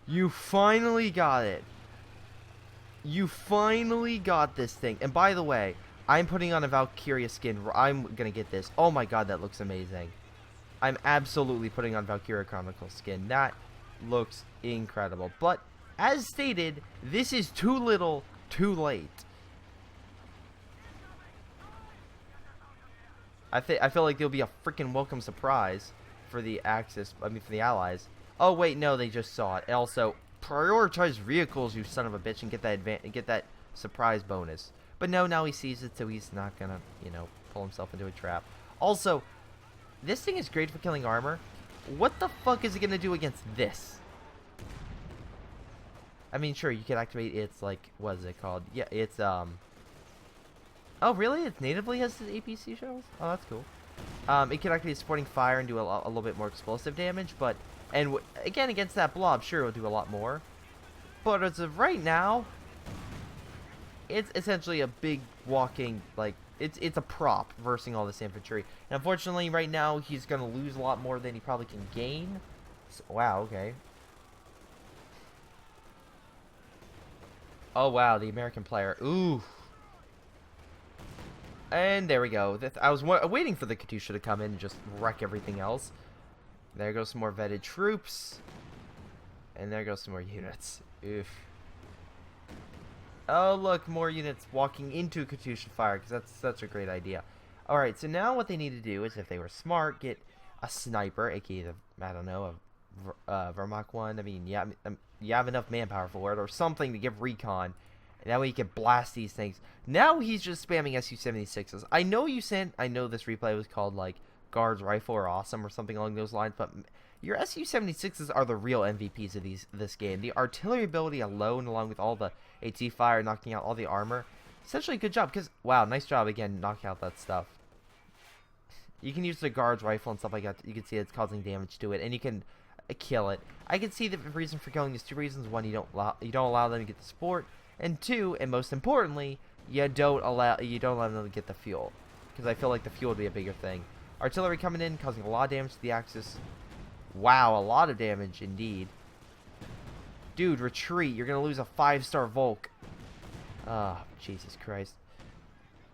You finally got it. You finally got this thing. And by the way, I'm putting on a Valkyria skin. I'm gonna get this. Oh my god, that looks amazing. I'm absolutely putting on Valkyria Chronicle skin. That looks incredible. But, as stated, this is too little, too late. I feel like there'll be a freaking welcome surprise for the Axis. I mean, for the Allies. Oh wait, no, they just saw it. Also, prioritize vehicles, you son of a bitch, and get that surprise bonus. But no, now he sees it, so he's not gonna, you know, pull himself into a trap. Also, this thing is great for killing armor. What the fuck is it gonna do against this? I mean, sure, you can activate its, like, what is it called? Yeah, it's, oh, really? It natively has the APC shells? Oh, that's cool. It can activate supporting fire and do a little bit more explosive damage, but... And, again, against that blob, sure, it'll do a lot more. But as of right now, it's essentially a big walking, like... It's a prop versing all this infantry. And unfortunately, right now, he's going to lose a lot more than he probably can gain. So, wow, okay. Oh, wow, the American player. Ooh. And there we go. I was waiting for the Katyusha to come in and just wreck everything else. There goes some more vetted troops. And there goes some more units. Oof. Oh, look, more units walking into Katyusha fire, because that's such a great idea. Alright, so now what they need to do is, if they were smart, get a sniper, aka the, I don't know, a Vermach one. I mean, yeah, you have enough manpower for it, or something to give recon. And that way you can blast these things. Now he's just spamming Su-76s. I know this replay was called, like, Guards Rifle or Awesome or something along those lines, but your Su-76s are the real MVPs of this game. The artillery ability alone, along with all the AT fire, knocking out all the armor. Essentially, good job, because, wow, nice job, again, knocking out that stuff. You can use the Guards Rifle and stuff like that. You can see it's causing damage to it, and you can kill it. I can see the reason for killing is two reasons. One, you don't allow them to get the support. And two, and most importantly, you don't allow them to get the fuel, because I feel like the fuel would be a bigger thing. Artillery coming in, causing a lot of damage to the Axis. Wow, a lot of damage indeed. Dude, retreat! You're gonna lose a 5-star Volk. Oh, Jesus Christ!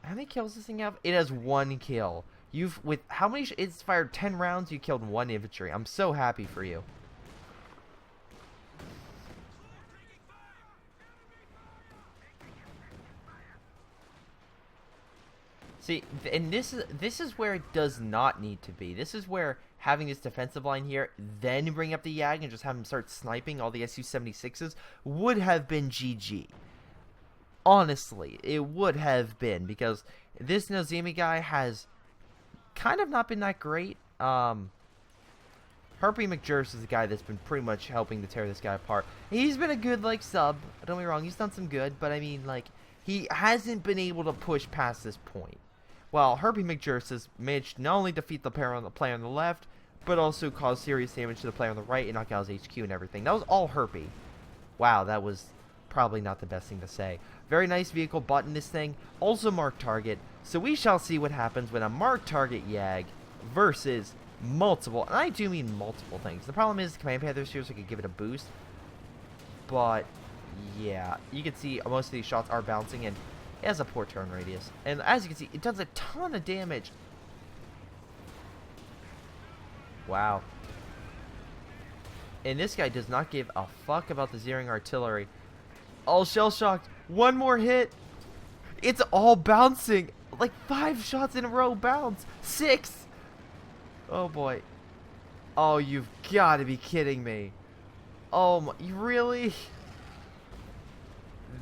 How many kills does this thing have? It has 1 kill. With how many? It's fired 10 rounds. You killed 1 infantry. I'm so happy for you. See, and this is where it does not need to be. This is where having this defensive line here, then bring up the Yag and just have him start sniping all the Su-76s would have been GG. Honestly, it would have been, because this Nozemi guy has kind of not been that great. Herpy McJurst is the guy that's been pretty much helping to tear this guy apart. He's been a good, like, sub. Don't get me wrong, he's done some good, but I mean, like, he hasn't been able to push past this point. While Herpy McJurst has managed to not only defeat the player on the left, but also cause serious damage to the player on the right and knock out his HQ and everything. That was all Herpy. Wow, that was probably not the best thing to say. Very nice vehicle button, this thing. Also marked target. So we shall see what happens when a marked target Yag versus multiple, and I do mean multiple things. The problem is Command Panthers here, so I could give it a boost. But, yeah, you can see most of these shots are bouncing, and it has a poor turn radius. And as you can see, it does a ton of damage. Wow. And this guy does not give a fuck about the zeroing artillery. All shell shocked. 1 more hit. It's all bouncing. Like 5 shots in a row bounce. 6. Oh boy. Oh, you've got to be kidding me. Oh my, really?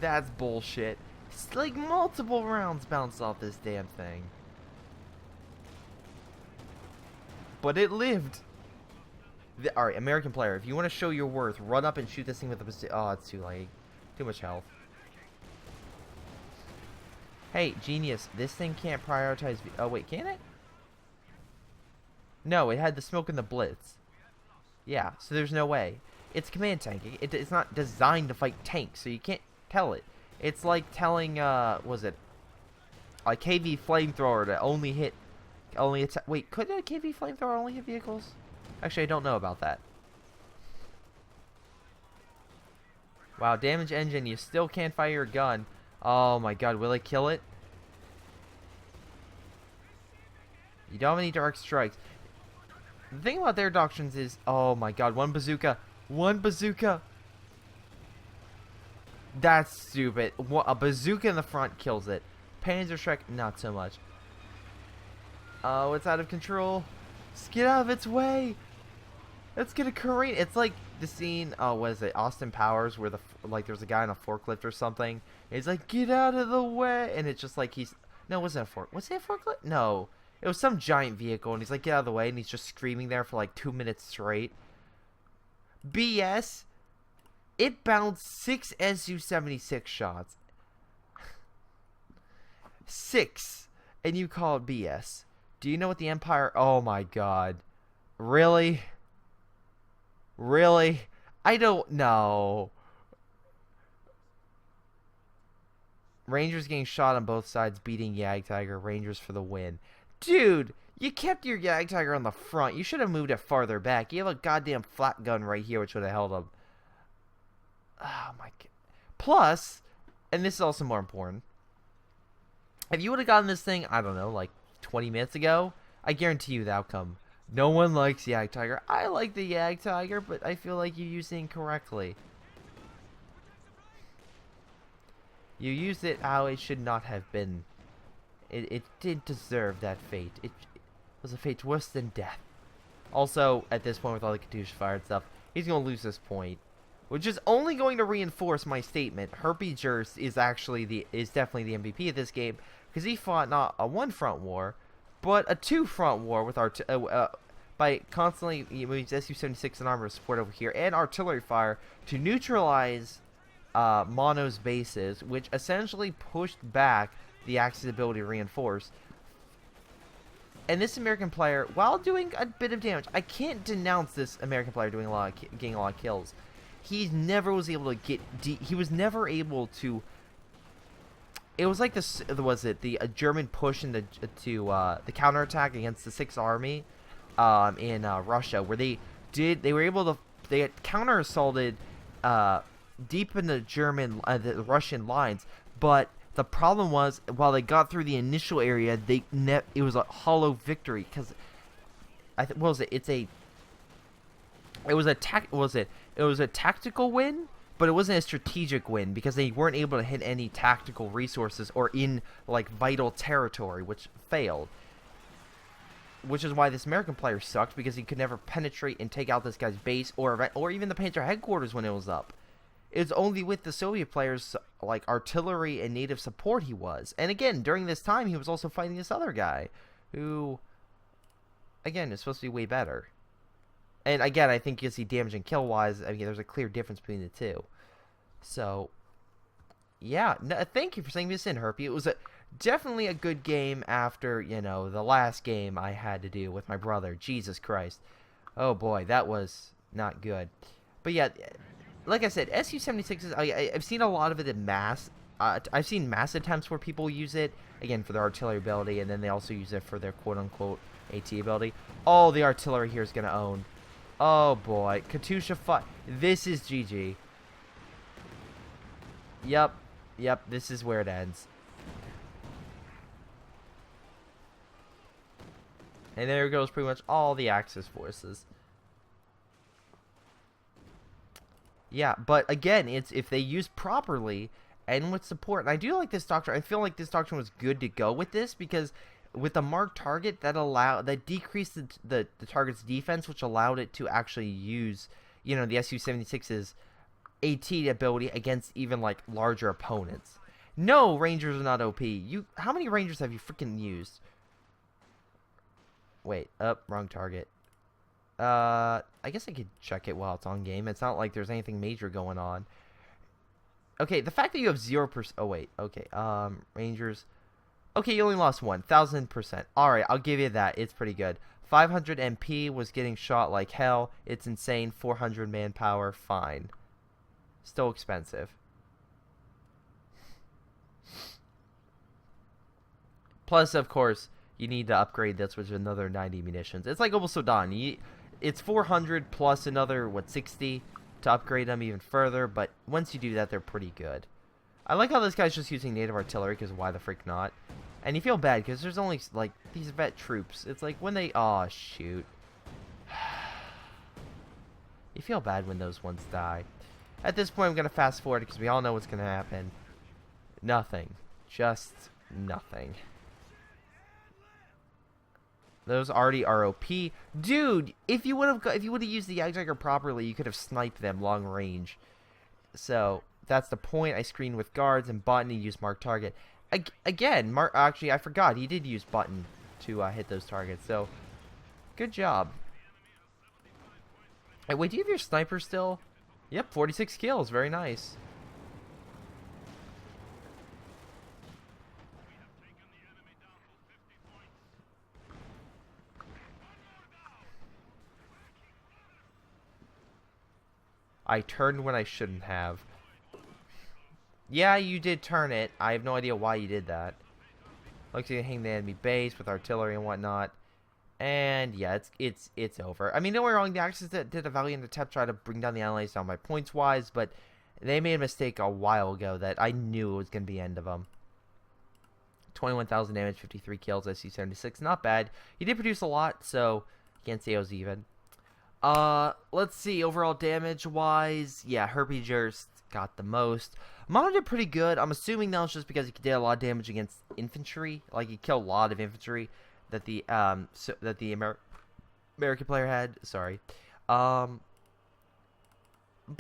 That's bullshit. It's like multiple rounds bounced off this damn thing. But it lived. Alright, American player, if you want to show your worth, run up and shoot this thing with the... Oh, it's too late. Too much health. Hey, genius, this thing can't prioritize... Oh, wait, can it? No, it had the smoke and the blitz. Yeah, so there's no way. It's command tanking. It's not designed to fight tanks, so you can't tell it. It's like telling, was it a KV flamethrower to only hit... Wait, could a KV flamethrower only hit vehicles? Actually, I don't know about that. Wow, damage engine, you still can't fire your gun. Oh my god, will it kill it? You don't have any direct strikes. The thing about their doctrines is, oh my god, one bazooka. One bazooka. That's stupid. A bazooka in the front kills it. Panzerschreck, not so much. Oh, it's out of control. Just get out of its way. Let's get a Korean. It's like the scene, oh, what is it? Austin Powers, where there's a guy on a forklift or something. He's like, get out of the way. And it's just like no, it wasn't a fork. Was it a forklift? No. It was some giant vehicle, and he's like, get out of the way. And he's just screaming there for like 2 minutes straight. BS. It bounced 6 Su-76 shots. 6. And you call it BS. Do you know what the Empire... Oh my god. Really? Really? I don't know. Rangers getting shot on both sides, beating Jagdtiger. Rangers for the win. Dude, you kept your Jagdtiger on the front. You should have moved it farther back. You have a goddamn flat gun right here, which would have held him. Oh my god. Plus, and this is also more important, if you would have gotten this thing, I don't know, like 20 minutes ago, I guarantee you the outcome. No one likes Jagdtiger. I like the Jagdtiger, but I feel like you used it incorrectly. You used it how it should not have been. It did deserve that fate. It was a fate worse than death. Also, at this point with all the Katyusha fired stuff, he's going to lose this point. Which is only going to reinforce my statement. Herpy Jurst is definitely the MVP of this game. Because he fought not a one-front war, but a two-front war with by constantly using Su-76 and armor support over here and artillery fire to neutralize Mono's bases, which essentially pushed back the Axis' ability to reinforce. And this American player, while doing a bit of damage, I can't denounce this American player getting a lot of kills. He never was able to get he was never able to. It was like this. Was it the German push into the counterattack against the Sixth Army in Russia, where they were able to had counter assaulted deep in the Russian lines, but the problem was while they got through the initial area, it was a hollow victory because what was it? It was a tactical win, but it wasn't a strategic win because they weren't able to hit any tactical resources or in like vital territory, which failed. Which is why this American player sucked, because he could never penetrate and take out this guy's base or even the Panther headquarters when it was up. It's only with the Soviet players like artillery and native support he was. And again, during this time he was also fighting this other guy who again is supposed to be way better. And again, I think you see damage and kill wise, I mean, there's a clear difference between the two. So, yeah, thank you for saying this in, Herpy. It was definitely a good game after, the last game I had to do with my brother. Jesus Christ. Oh boy, that was not good. But yeah, like I said, Su-76s, I've seen a lot of it in mass. I've seen mass attempts where people use it, again, for their artillery ability, and then they also use it for their quote-unquote AT ability. Oh, the artillery here is going to own. Oh boy, Katyusha fight. This is GG. Yep, this is where it ends. And there goes pretty much all the Axis forces. Yeah, but again, it's if they use properly and with support. And I do like this doctrine. I feel like this doctrine was good to go with this because with the marked target that decreased the target's defense, which allowed it to actually use the Su-76's AT ability against even like larger opponents. No, Rangers are not OP. How many Rangers have you freaking used? Wait, wrong target. I guess I could check it while it's on game. It's not like there's anything major going on. Okay, the fact that you have 0%. Oh wait, okay. Rangers. Okay, you only lost 1,000%. All right, I'll give you that. It's pretty good. 500 MP was getting shot like hell. It's insane. 400 manpower. Fine. Still expensive. Plus, of course, you need to upgrade this with another 90 munitions. It's like almost so done. It's 400 plus another, what, 60 to upgrade them even further. But once you do that, they're pretty good. I like how this guy's just using native artillery, because why the frick not? And you feel bad, because there's only, like, these vet troops. It's like when they... Aw, shoot. You feel bad when those ones die. At this point, I'm going to fast forward, because we all know what's going to happen. Nothing. Just nothing. Those already are OP. Dude, if you would have used the Yagdagger properly, you could have sniped them long range. So, that's the point. I screened with guards and button and used mark target. Again, actually, I forgot. He did use button to hit those targets. So, good job. Hey, wait, do you have your sniper still? Yep, 46 kills. Very nice. I turned when I shouldn't have. Yeah, you did turn it. I have no idea why you did that. Looks like you hang the enemy base with artillery and whatnot. And yeah, it's over. I mean, don't get me wrong, the Axis did a valiant attempt to try to bring down the Allies down by points wise, but they made a mistake a while ago that I knew it was going to be the end of them. 21,000 damage, 53 kills, SC-76. Not bad. He did produce a lot, so can't say I was even. Let's see, overall damage-wise, yeah, Herpy got the most. Mono did pretty good. I'm assuming that was just because he did a lot of damage against infantry. Like, he killed a lot of infantry that the American player had. Sorry. But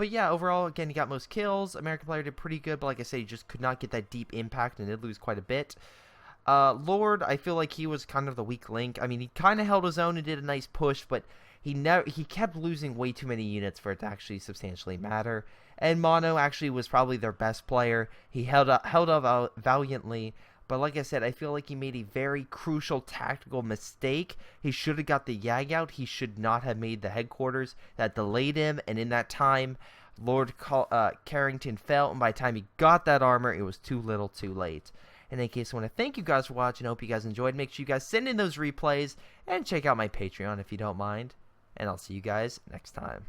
yeah, overall, again, he got most kills. American player did pretty good, but like I said, he just could not get that deep impact and did lose quite a bit. Lord, I feel like he was kind of the weak link. I mean, he kind of held his own and did a nice push, but he kept losing way too many units for it to actually substantially matter. And Mono actually was probably their best player. He held up valiantly, but like I said, I feel like he made a very crucial tactical mistake. He should have got the Yag out. He should not have made the headquarters. That delayed him, and in that time, Lord Carrington fell, and by the time he got that armor, it was too little too late. In any case, I want to thank you guys for watching. I hope you guys enjoyed. Make sure you guys send in those replays, and check out my Patreon if you don't mind. And I'll see you guys next time.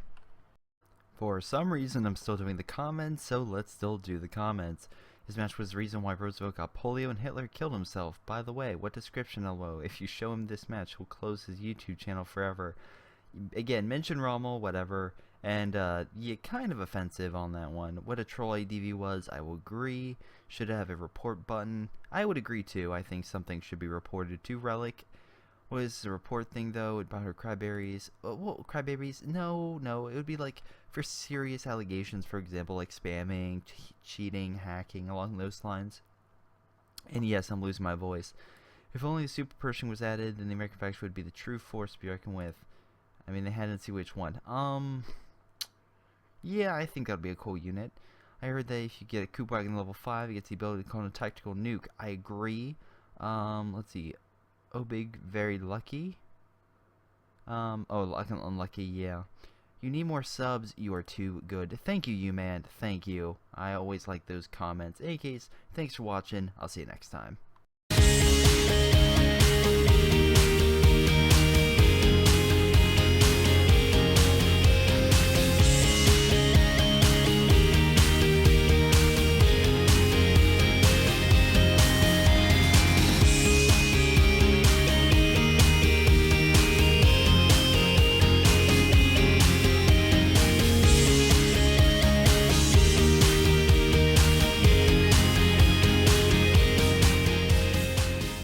For some reason, I'm still doing the comments, so let's still do the comments. His match was the reason why Roosevelt got polio and Hitler killed himself. By the way, what description LO? If you show him this match, he'll close his YouTube channel forever. Again, mention Rommel, whatever. And, yeah, kind of offensive on that one. What a troll ADV was, I will agree. Should have a report button. I would agree, too. I think something should be reported to Relic. What is the report thing, though, about her cryberries? Well, crybabies? No. It would be, like, for serious allegations, for example, like spamming, cheating, hacking, along those lines. And yes, I'm losing my voice. If only the super Pershing was added, then the American faction would be the true force to be reckoned with. I mean, they hadn't seen which one. Yeah, I think that would be a cool unit. I heard that if you get a Coop Wagon level 5, it gets the ability to clone a tactical nuke. I agree. Let's see. Obig, very lucky. Oh, unlucky, yeah. You need more subs, you are too good. Thank you, you man. Thank you. I always like those comments. In any case, thanks for watching. I'll see you next time.